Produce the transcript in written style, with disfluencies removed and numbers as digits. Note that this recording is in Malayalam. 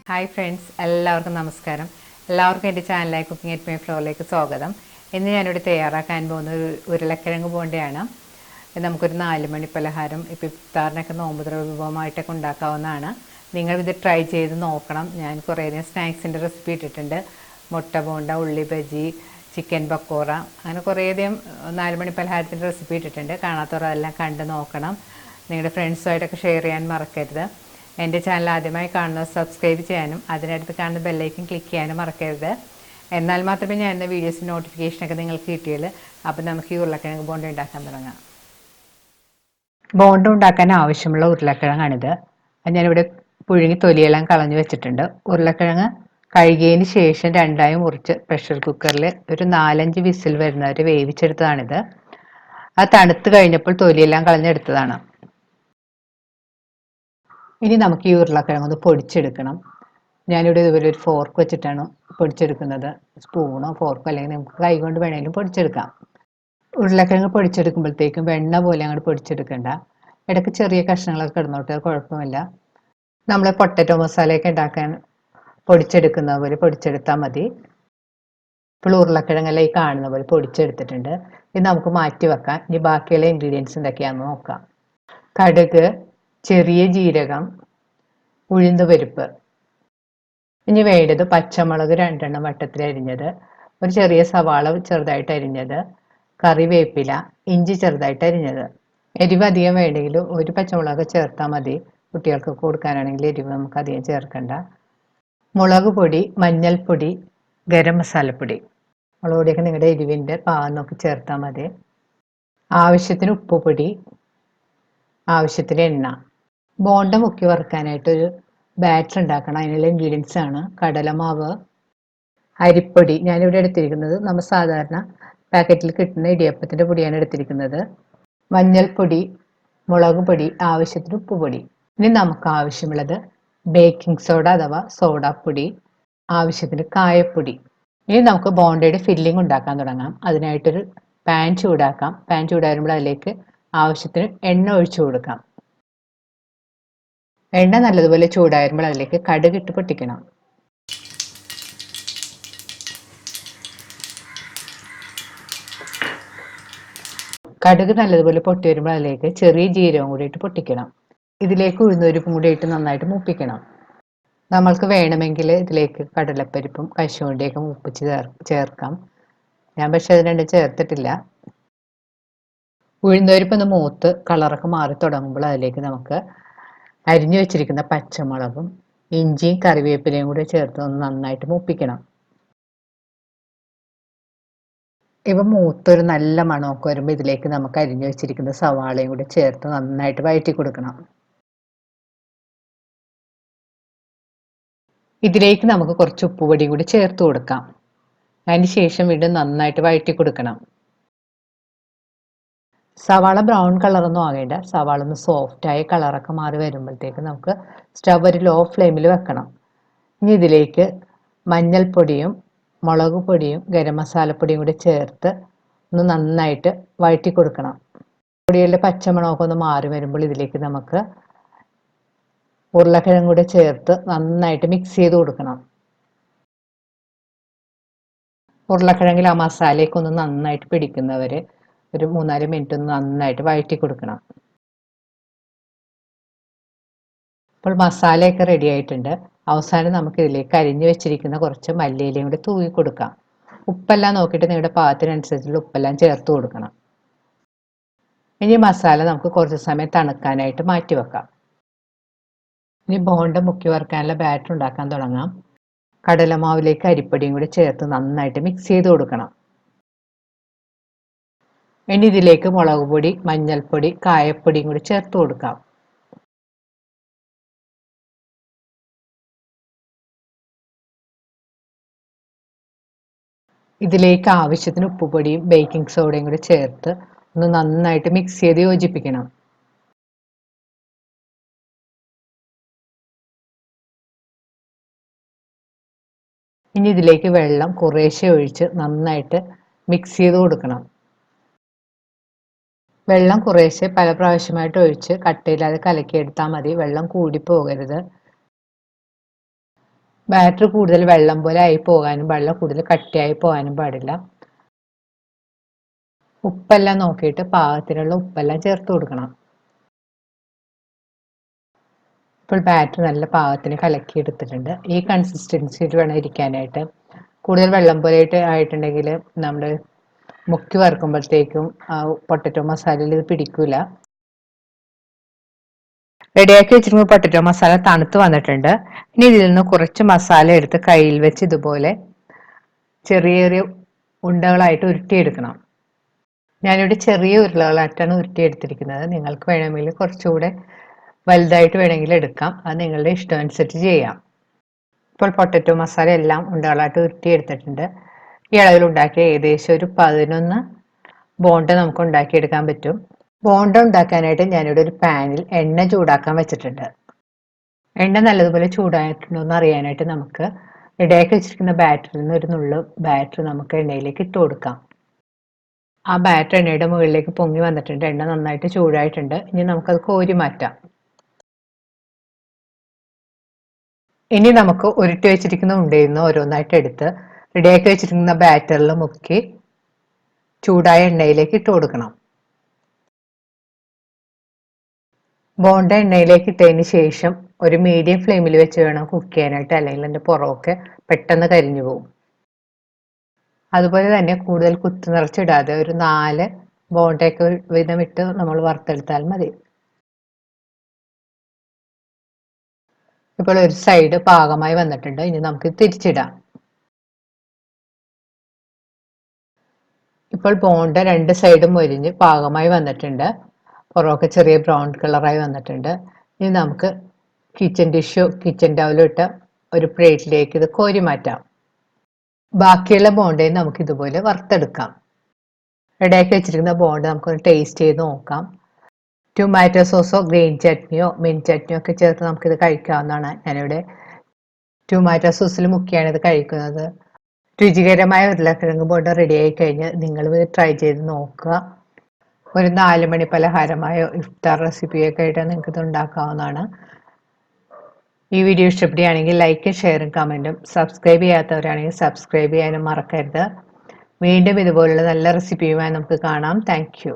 ഹായ് ഫ്രണ്ട്സ്, എല്ലാവർക്കും നമസ്കാരം. എല്ലാവർക്കും എൻ്റെ ചാനലായ കുക്കിംഗ് അറ്റ് മൈ ഫ്ലോറിലേക്ക് സ്വാഗതം. ഇന്ന് ഞാനിവിടെ തയ്യാറാക്കാൻ പോകുന്ന ഒരു ഉരുളക്കിഴങ്ങ് ബോണ്ടയാണ്. നമുക്കൊരു 4 മണി പലഹാരം ഇപ്പോൾ ഇഫ്താറിനൊക്കെ നോമ്പുതുറ വിഭവമായിട്ടൊക്കെ ഉണ്ടാക്കാവുന്നതാണ്. നിങ്ങളിത് ട്രൈ ചെയ്ത് നോക്കണം. ഞാൻ കുറേയധികം സ്നാക്സിൻ്റെ റെസിപ്പി ഇട്ടിട്ടുണ്ട്. മുട്ട ബോണ്ട, ഉള്ളി ബജി, ചിക്കൻ പക്കോറ, അങ്ങനെ കുറേയധികം 4 മണി പലഹാരത്തിൻ്റെ റെസിപ്പി ഇട്ടിട്ടുണ്ട്. കാണാത്തവർ അതെല്ലാം കണ്ട് നോക്കണം. നിങ്ങളുടെ ഫ്രണ്ട്സുമായിട്ടൊക്കെ ഷെയർ ചെയ്യാൻ മറക്കരുത്. എൻ്റെ ചാനൽ ആദ്യമായി കാണുന്നത് സബ്സ്ക്രൈബ് ചെയ്യാനും അതിനടുത്ത് കാണുന്ന ബെല്ലൈക്കൻ ക്ലിക്ക് ചെയ്യാനും മറക്കരുത്. എന്നാൽ മാത്രമേ ഞാൻ എന്ന വീഡിയോസിൻ്റെ നോട്ടിഫിക്കേഷനൊക്കെ നിങ്ങൾക്ക് കിട്ടിയുള്ളൂ. അപ്പോൾ നമുക്ക് ഈ ഉരുളക്കിഴങ്ങ് ബോണ്ട ഉണ്ടാക്കാൻ തുടങ്ങാം. ബോണ്ട ഉണ്ടാക്കാൻ ആവശ്യമുള്ള ഉരുളക്കിഴങ്ങാണിത്. ഞാനിവിടെ പുഴുങ്ങി തൊലിയെല്ലാം കളഞ്ഞു വെച്ചിട്ടുണ്ട്. ഉരുളക്കിഴങ്ങ് കഴുകിയതിന് ശേഷം രണ്ടായി മുറിച്ച് പ്രഷർ കുക്കറിൽ ഒരു 4-5 വിസിൽ വരുന്നവരെ വേവിച്ചെടുത്തതാണിത്. അത് തണുത്ത് കഴിഞ്ഞപ്പോൾ തൊലിയെല്ലാം കളഞ്ഞെടുത്തതാണ്. ഇനി നമുക്ക് ഈ ഉരുളക്കിഴങ്ങ് ഒന്ന് പൊടിച്ചെടുക്കണം. ഞാനിവിടെ ഇതുപോലെ ഒരു ഫോർക്ക് വെച്ചിട്ടാണ് പൊടിച്ചെടുക്കുന്നത്. സ്പൂണോ ഫോർക്കോ അല്ലെങ്കിൽ നമുക്ക് കൈ കൊണ്ട് വേണമെങ്കിലും പൊടിച്ചെടുക്കാം. ഉരുളക്കിഴങ്ങ് പൊടിച്ചെടുക്കുമ്പോഴത്തേക്കും വെണ്ണ പോലെ അങ്ങോട്ട് പൊടിച്ചെടുക്കണ്ട. ഇടയ്ക്ക് ചെറിയ കഷ്ണങ്ങളൊക്കെ കിടന്നോട്ടെ, കുഴപ്പമില്ല. നമ്മൾ പൊട്ടറ്റോ മസാലയൊക്കെ ഉണ്ടാക്കാൻ പൊടിച്ചെടുക്കുന്ന പോലെ പൊടിച്ചെടുത്താൽ മതി. ഇപ്പോൾ ഉരുളക്കിഴങ്ങെല്ലാം ഈ കാണുന്ന പോലെ പൊടിച്ചെടുത്തിട്ടുണ്ട്. ഇത് നമുക്ക് മാറ്റി വെക്കാം. ഇനി ബാക്കിയുള്ള ഇൻഗ്രീഡിയൻസ് എന്തൊക്കെയാണെന്ന് നോക്കാം. കടുക്, ചെറിയ ജീരകം, ഉഴുന്നുപരിപ്പ്. ഇനി വേണ്ടത് പച്ചമുളക് 2 വട്ടത്തിൽ അരിഞ്ഞത്, ഒരു ചെറിയ സവാള ചെറുതായിട്ട് അരിഞ്ഞത്, കറിവേപ്പില, ഇഞ്ചി ചെറുതായിട്ട് അരിഞ്ഞത്. എരിവ് അധികം വേണമെങ്കിൽ ഒരു പച്ചമുളക് ചേർത്താൽ മതി. കുട്ടികൾക്ക് കൊടുക്കാനാണെങ്കിൽ എരിവ് നമുക്ക് അധികം ചേർക്കണ്ട. മുളക് പൊടി, മഞ്ഞൾപ്പൊടി, ഗരം മസാലപ്പൊടി. മുളക് പൊടിയൊക്കെ നിങ്ങളുടെ എരിവിൻ്റെ പാകം നോക്കി ചേർത്താൽ മതി. ആവശ്യത്തിന് ഉപ്പുപൊടി, ആവശ്യത്തിന് എണ്ണ. ബോണ്ട മുക്കി വറുക്കാനായിട്ടൊരു ബാറ്റർ ഉണ്ടാക്കണം. അതിനുള്ള ഇൻഗ്രീഡിയൻസ് ആണ് കടലമാവ്, അരിപ്പൊടി. ഞാനിവിടെ എടുത്തിരിക്കുന്നത് നമ്മൾ സാധാരണ പാക്കറ്റിൽ കിട്ടുന്ന ഇടിയപ്പത്തിൻ്റെ പൊടിയാണ് എടുത്തിരിക്കുന്നത്. മഞ്ഞൾപ്പൊടി, മുളക് പൊടി, ആവശ്യത്തിന് ഉപ്പുപൊടി. ഇനി നമുക്ക് ആവശ്യമുള്ളത് ബേക്കിംഗ് സോഡ അഥവാ സോഡാപ്പൊടി, ആവശ്യത്തിന് കായപ്പൊടി. ഇനി നമുക്ക് ബോണ്ടയുടെ ഫില്ലിംഗ് ഉണ്ടാക്കാൻ തുടങ്ങാം. അതിനായിട്ടൊരു പാൻ ചൂടാക്കാം. പാൻ ചൂടാകുമ്പോൾ അതിലേക്ക് ആവശ്യത്തിന് എണ്ണ ഒഴിച്ചു കൊടുക്കാം. എണ്ണ നല്ലതുപോലെ ചൂടാകുമ്പോൾ അതിലേക്ക് കടുകിട്ട് പൊട്ടിക്കണം. കടുക് നല്ലതുപോലെ പൊട്ടി വരുമ്പോൾ അതിലേക്ക് ചെറിയ ജീരകം കൂടി ഇട്ട് പൊട്ടിക്കണം. ഇതിലേക്ക് ഉഴുന്നുപരിപ്പും കൂടി ഇട്ട് നന്നായിട്ട് മൂപ്പിക്കണം. നമ്മൾക്ക് വേണമെങ്കിൽ ഇതിലേക്ക് കടലപ്പരിപ്പും കശുവണ്ടിയൊക്കെ മൂപ്പിച്ച് ചേർക്കാം. ഞാൻ പക്ഷെ അത് രണ്ടും ചേർത്തിട്ടില്ല. ഉഴുന്നുപരിപ്പ് ഒന്ന് മൂത്ത് കളറൊക്കെ മാറി തുടങ്ങുമ്പോൾ അതിലേക്ക് നമുക്ക് അരിഞ്ഞു വെച്ചിരിക്കുന്ന പച്ചമുളകും ഇഞ്ചിയും കറിവേപ്പിലയും കൂടി ചേർത്ത് ഒന്ന് നന്നായിട്ട് മൂപ്പിക്കണം. ഇവ മൂത്തൊരു നല്ല മണമൊക്കെ വരുമ്പോൾ ഇതിലേക്ക് നമുക്ക് അരിഞ്ഞു വെച്ചിരിക്കുന്ന സവാളയും കൂടി ചേർത്ത് നന്നായിട്ട് വഴറ്റി കൊടുക്കണം. ഇതിലേക്ക് നമുക്ക് കുറച്ച് ഉപ്പുപൊടിയും കൂടി ചേർത്ത് കൊടുക്കാം. അതിന് ശേഷം വീണ്ടും നന്നായിട്ട് വഴറ്റി കൊടുക്കണം. സവാള ബ്രൗൺ കളറൊന്നും ആകേണ്ട. സവാള ഒന്ന് സോഫ്റ്റായ കളറൊക്കെ മാറി വരുമ്പോഴത്തേക്ക് നമുക്ക് സ്റ്റവ് ഒരു ലോ ഫ്ലെയിമിൽ വെക്കണം. ഇനി ഇതിലേക്ക് മഞ്ഞൾപ്പൊടിയും മുളക് പൊടിയും ഗരം മസാലപ്പൊടിയും കൂടി ചേർത്ത് ഒന്ന് നന്നായിട്ട് വഴറ്റി കൊടുക്കണം. പൊടിയുടെ പച്ചമണമൊക്കെ ഒന്ന് മാറി വരുമ്പോൾ ഇതിലേക്ക് നമുക്ക് ഉരുളക്കിഴങ്ങ് കൂടി ചേർത്ത് നന്നായിട്ട് മിക്സ് ചെയ്ത് കൊടുക്കണം. ഉരുളക്കിഴങ്ങിൽ ആ മസാലയൊക്കെ ഒന്ന് നന്നായിട്ട് പിടിക്കുന്നവരെ ഒരു 3-4 മിനിറ്റ് ഒന്ന് നന്നായിട്ട് വഴറ്റി കൊടുക്കണം. ഇപ്പോൾ മസാലയൊക്കെ റെഡി ആയിട്ടുണ്ട്. അവസാനം നമുക്ക് ഇതിലേക്ക് അരിഞ്ഞു വെച്ചിരിക്കുന്ന കുറച്ച് മല്ലിയിലയും കൂടി തൂവി കൊടുക്കാം. ഉപ്പെല്ലാം നോക്കിയിട്ട് നിങ്ങളുടെ പാകത്തിനനുസരിച്ചുള്ള ഉപ്പെല്ലാം ചേർത്ത് കൊടുക്കണം. ഇനി മസാല നമുക്ക് കുറച്ച് സമയം തണുക്കാനായിട്ട് മാറ്റി വെക്കാം. ഇനി ബോണ്ട മുക്കി വറുക്കാനുള്ള ബാറ്റർ ഉണ്ടാക്കാൻ തുടങ്ങാം. കടലമാവിലേക്ക് അരിപ്പൊടിയും കൂടി ചേർത്ത് നന്നായിട്ട് മിക്സ് ചെയ്ത് കൊടുക്കണം. ഇനി ഇതിലേക്ക് മുളക് പൊടി, മഞ്ഞൾപ്പൊടി, കായപ്പൊടിയും കൂടി ചേർത്ത് കൊടുക്കാം. ഇതിലേക്ക് ആവശ്യത്തിന് ഉപ്പുപൊടിയും ബേക്കിംഗ് സോഡയും കൂടി ചേർത്ത് ഒന്ന് നന്നായിട്ട് മിക്സ് ചെയ്ത് യോജിപ്പിക്കണം. ഇനി ഇതിലേക്ക് വെള്ളം കുറേശ്ശെ ഒഴിച്ച് നന്നായിട്ട് മിക്സ് ചെയ്ത് കൊടുക്കണം. വെള്ളം കുറേശ്ശെ പല പ്രാവശ്യമായിട്ട് ഒഴിച്ച് കട്ടയില്ലാതെ കലക്കിയെടുത്താൽ മതി. വെള്ളം കൂടി പോകരുത്. ബാറ്റർ കൂടുതൽ വെള്ളം പോലെ ആയി പോകാനും പാടില്ല, കൂടുതൽ കട്ടിയായി പോകാനും പാടില്ല. ഉപ്പെല്ലാം നോക്കിയിട്ട് പാകത്തിനുള്ള ഉപ്പെല്ലാം ചേർത്ത് കൊടുക്കണം. ഇപ്പോൾ ബാറ്റർ നല്ല പാകത്തിന് കലക്കി എടുത്തിട്ടുണ്ട്. ഈ കൺസിസ്റ്റൻസിയിൽ വേണം ഇരിക്കാനായിട്ട്. കൂടുതൽ വെള്ളം പോലെ ആയിട്ടുണ്ടെങ്കിൽ നമ്മൾ മുക്കി വറുക്കുമ്പോഴത്തേക്കും പൊട്ടറ്റോ മസാലയിൽ ഇത് പിടിക്കൂല. റെഡിയാക്കി വെച്ചിരിക്കുന്ന പൊട്ടറ്റോ മസാല തണുത്ത് വന്നിട്ടുണ്ട്. ഇനി ഇതിൽ നിന്ന് കുറച്ച് മസാല എടുത്ത് കയ്യിൽ വെച്ച് ഇതുപോലെ ചെറിയ ചെറിയ ഉണ്ടകളായിട്ട് ഉരുട്ടിയെടുക്കണം. ഞാനിവിടെ ചെറിയ ഉരുളകളായിട്ടാണ് ഉരുട്ടിയെടുത്തിരിക്കുന്നത്. നിങ്ങൾക്ക് വേണമെങ്കിൽ കുറച്ചുകൂടെ വലുതായിട്ട് വേണമെങ്കിൽ എടുക്കാം. അത് നിങ്ങളുടെ ഇഷ്ടം അനുസരിച്ച് ചെയ്യാം. ഇപ്പോൾ പൊട്ടറ്റോ മസാല എല്ലാം ഉണ്ടകളായിട്ട് ഉരുട്ടിയെടുത്തിട്ടുണ്ട്. ഈ അളവിൽ ഉണ്ടാക്കിയ ഏകദേശം ഒരു 11 ബോണ്ട നമുക്ക് ഉണ്ടാക്കിയെടുക്കാൻ പറ്റും. ബോണ്ട ഉണ്ടാക്കാനായിട്ട് ഞാനിവിടെ ഒരു പാനിൽ എണ്ണ ചൂടാക്കാൻ വെച്ചിട്ടുണ്ട്. എണ്ണ നല്ലതുപോലെ ചൂടായിട്ടുണ്ടോ എന്ന് അറിയാനായിട്ട് നമുക്ക് റെഡിയാക്കി വെച്ചിരിക്കുന്ന ബാറ്ററിൽ നിന്ന് ഒരു നുള്ളു ബാറ്റർ നമുക്ക് എണ്ണയിലേക്ക് ഇട്ട് കൊടുക്കാം. ആ ബാറ്റർ എണ്ണയുടെ മുകളിലേക്ക് പൊങ്ങി വന്നിട്ടുണ്ട്. എണ്ണ നന്നായിട്ട് ചൂടായിട്ടുണ്ട്. ഇനി നമുക്കത് കോരി മാറ്റാം. ഇനി നമുക്ക് ഉരുട്ടി വെച്ചിരിക്കുന്ന ഉണ്ടയിൽ നിന്ന് ഓരോന്നായിട്ട് എടുത്ത് റെഡിയാക്കി വെച്ചിരിക്കുന്ന ബാറ്ററിൽ മുക്കി ചൂടായ എണ്ണയിലേക്ക് ഇട്ട് കൊടുക്കണം. ബോണ്ട എണ്ണയിലേക്ക് ഇട്ടതിന് ശേഷം ഒരു മീഡിയം ഫ്ലെയിമിൽ വെച്ച് വേണം കുക്ക് ചെയ്യാനായിട്ട്, അല്ലെങ്കിൽ അതിൻ്റെ പുറമൊക്കെ പെട്ടെന്ന് കരിഞ്ഞു പോകും. അതുപോലെ തന്നെ കൂടുതൽ കുത്തി നിറച്ചിടാതെ ഒരു 4 ബോണ്ടയൊക്കെ വീതം ഇട്ട് നമ്മൾ വറുത്തെടുത്താൽ മതി. ഇപ്പോൾ ഒരു സൈഡ് പാകമായി വന്നിട്ടുണ്ട്. ഇനി നമുക്ക് തിരിച്ചിടാം. ഇപ്പോൾ ബോണ്ട 2 സൈഡും മൊരിഞ്ഞ് പാകമായി വന്നിട്ടുണ്ട്. പുറമൊക്കെ ചെറിയ ബ്രൗൺ കളറായി വന്നിട്ടുണ്ട്. ഇനി നമുക്ക് കിച്ചൺ ടവലും ഇട്ട് ഒരു പ്ലേറ്റിലേക്ക് ഇത് കോരി മാറ്റാം. ബാക്കിയുള്ള ബോണ്ടയും നമുക്ക് ഇതുപോലെ വറുത്തെടുക്കാം. റെഡിയാക്കി വെച്ചിരിക്കുന്ന ബോണ്ട നമുക്കൊന്ന് ടേസ്റ്റ് ചെയ്ത് നോക്കാം. ടൊമാറ്റോ സോസോ ഗ്രീൻ ചട്നിയോ മിൻറ്റ് ചട്നിയോ ഒക്കെ ചേർത്ത് നമുക്കിത് കഴിക്കാവുന്നതാണ്. ഞാനിവിടെ ടൊമാറ്റോ സോസിൽ മുക്കിയാണ് ഇത് കഴിക്കുന്നത്. രുചികരമായ ഉരുളക്കിഴങ്ങ് ബോണ്ട റെഡിയായി കഴിഞ്ഞ് നിങ്ങൾ ഇത് ട്രൈ ചെയ്ത് നോക്കുക. ഒരു 4 മണി പലഹാരമായോ ഇഫ്താർ റെസിപ്പിയൊക്കെ ആയിട്ട് നിങ്ങൾക്ക് ഇത് ഉണ്ടാക്കാവുന്നതാണ്. ഈ വീഡിയോ ഇഷ്ടപ്പെടുകയാണെങ്കിൽ ലൈക്കും ഷെയറും കമൻറ്റും, സബ്സ്ക്രൈബ് ചെയ്യാത്തവരാണെങ്കിൽ സബ്സ്ക്രൈബ് ചെയ്യാനും മറക്കരുത്. വീണ്ടും ഇതുപോലുള്ള നല്ല റെസിപ്പിയുമായി നമുക്ക് കാണാം. Thank you.